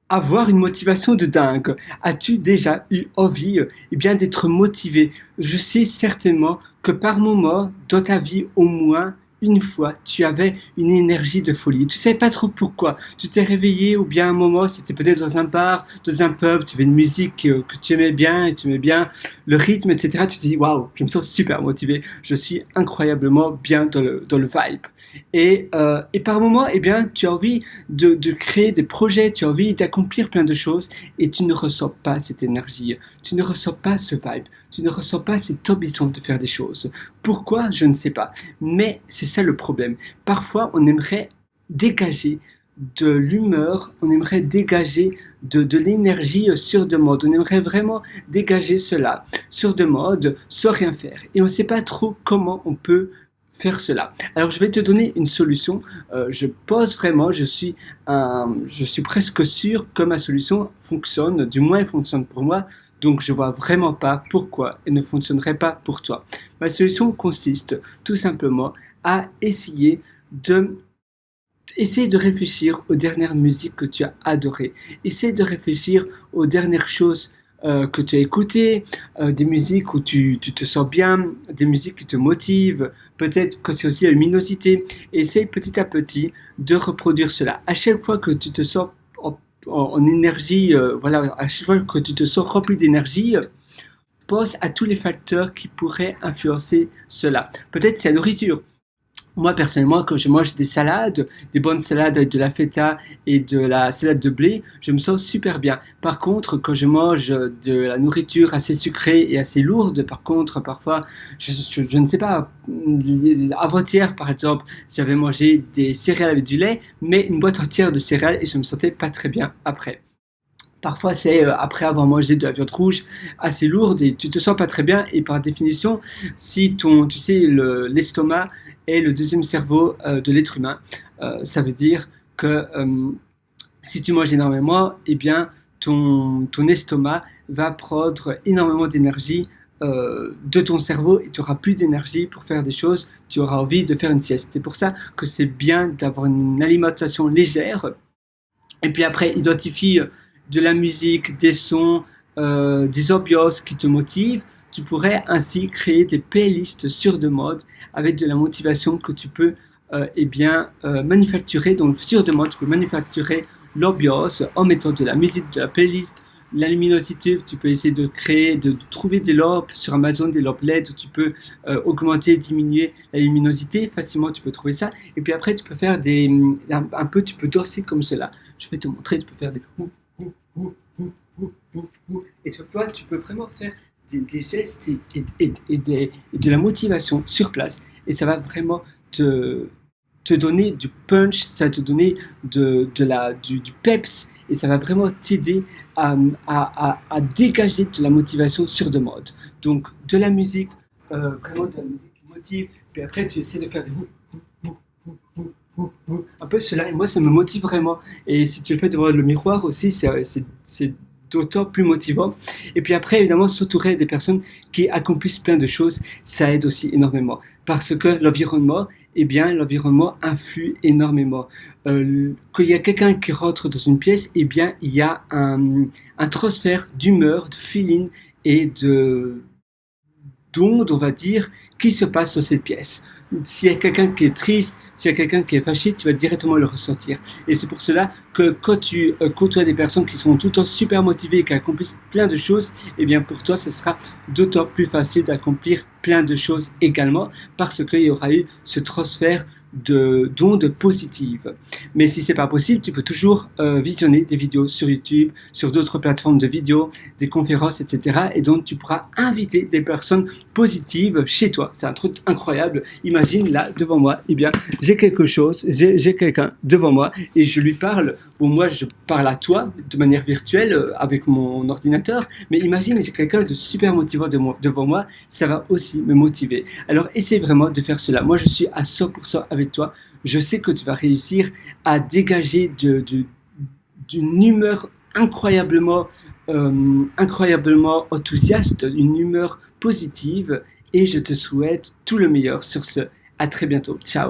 Avoir une motivation de dingue. As-tu déjà eu envie, d'être motivé? Je sais certainement que par moment, dans ta vie, au moins une fois, tu avais une énergie de folie. Tu savais pas trop pourquoi. Tu t'es réveillé ou bien un moment, c'était peut-être dans un bar, dans un pub, tu avais une musique que tu aimais bien et tu aimais bien le rythme, etc. Tu te dis, waouh, je me sens super motivé. Je suis incroyablement bien dans le vibe. Et par moment, tu as envie de créer des projets, tu as envie d'accomplir plein de choses et tu ne ressens pas cette énergie, tu ne ressens pas ce vibe, tu ne ressens pas cette ambition de faire des choses. Pourquoi? Je ne sais pas. Mais c'est ça le problème. Parfois, on aimerait dégager de l'humeur, on aimerait dégager de l'énergie sur demande, on aimerait vraiment dégager cela sur demande sans rien faire. Et on ne sait pas trop comment on peut faire cela. Alors je vais te donner une solution. Je pense vraiment, je suis presque sûr que ma solution fonctionne, du moins elle fonctionne pour moi. Donc je vois vraiment pas pourquoi elle ne fonctionnerait pas pour toi. Ma solution consiste tout simplement à essayer de réfléchir aux dernières musiques que tu as adorées. Essaye de réfléchir aux dernières choses que tu as écoutées, des musiques où tu te sens bien, des musiques qui te motivent, peut-être que c'est aussi la luminosité. Essaye petit à petit de reproduire cela. À chaque fois que tu te sens en énergie, voilà, à chaque fois que tu te sens rempli d'énergie, pense à tous les facteurs qui pourraient influencer cela. Peut-être c'est la nourriture. Moi, personnellement, quand je mange des salades, des bonnes salades avec de la feta et de la salade de blé, je me sens super bien. Par contre, quand je mange de la nourriture assez sucrée et assez lourde, par contre, parfois, je ne sais pas, avant-hier, par exemple, j'avais mangé des céréales avec du lait, mais une boîte entière de céréales et je me sentais pas très bien après. Parfois, c'est après avoir mangé de la viande rouge assez lourde et tu te sens pas très bien. Et par définition, si tu sais, l'estomac est le deuxième cerveau de l'être humain, ça veut dire que si tu manges énormément, ton estomac va prendre énormément d'énergie de ton cerveau et tu auras plus d'énergie pour faire des choses. Tu auras envie de faire une sieste. C'est pour ça que c'est bien d'avoir une alimentation légère et puis après, identifie de la musique, des sons, des ambiances qui te motivent. Tu pourrais ainsi créer des playlists sur demande avec de la motivation que tu peux manufacturer. Donc sur demande, tu peux manufacturer l'ambiance en mettant de la musique, de la playlist, la luminosité. Tu peux essayer de trouver des lampes sur Amazon, des lampes LED où tu peux augmenter, diminuer la luminosité. Facilement, tu peux trouver ça. Et puis après, tu peux faire un peu, tu peux danser comme cela. Je vais te montrer, tu peux faire des et tu peux vraiment faire des gestes et de la motivation sur place. Et ça va vraiment te donner du punch, ça va te donner du peps et ça va vraiment t'aider à dégager de la motivation sur demande. Donc de la musique, vraiment de la musique qui motive, puis après tu essaies de faire des un peu cela, et moi ça me motive vraiment. Et si tu le fais devant le miroir aussi, c'est d'autant plus motivant. Et puis après, évidemment, s'entourer des personnes qui accomplissent plein de choses, ça aide aussi énormément. Parce que l'environnement influe énormément. Quand il y a quelqu'un qui rentre dans une pièce, il y a un transfert d'humeur, de feeling et d'onde, on va dire, qui se passe dans cette pièce. S'il y a quelqu'un qui est triste, s'il y a quelqu'un qui est fâché, tu vas directement le ressentir. Et c'est pour cela que quand tu côtoies des personnes qui sont tout le temps super motivées et qui accomplissent plein de choses, eh bien pour toi, ce sera d'autant plus facile d'accomplir plein de choses également parce qu'il y aura eu ce transfert d'ondes positives. Mais si c'est pas possible, tu peux toujours visionner des vidéos sur YouTube, sur d'autres plateformes de vidéos, des conférences, etc. Et donc tu pourras inviter des personnes positives chez toi. C'est un truc incroyable. Imagine là devant moi, j'ai quelque chose, j'ai quelqu'un devant moi et je lui parle. Bon, moi je parle à toi de manière virtuelle avec mon ordinateur, mais imagine j'ai quelqu'un de super motivant devant moi, ça va aussi me motiver. Alors essaie vraiment de faire cela. Moi je suis à 100% avec toi. Je sais que tu vas réussir à dégager d'une humeur incroyablement enthousiaste, une humeur positive et je te souhaite tout le meilleur sur ce. À très bientôt. Ciao.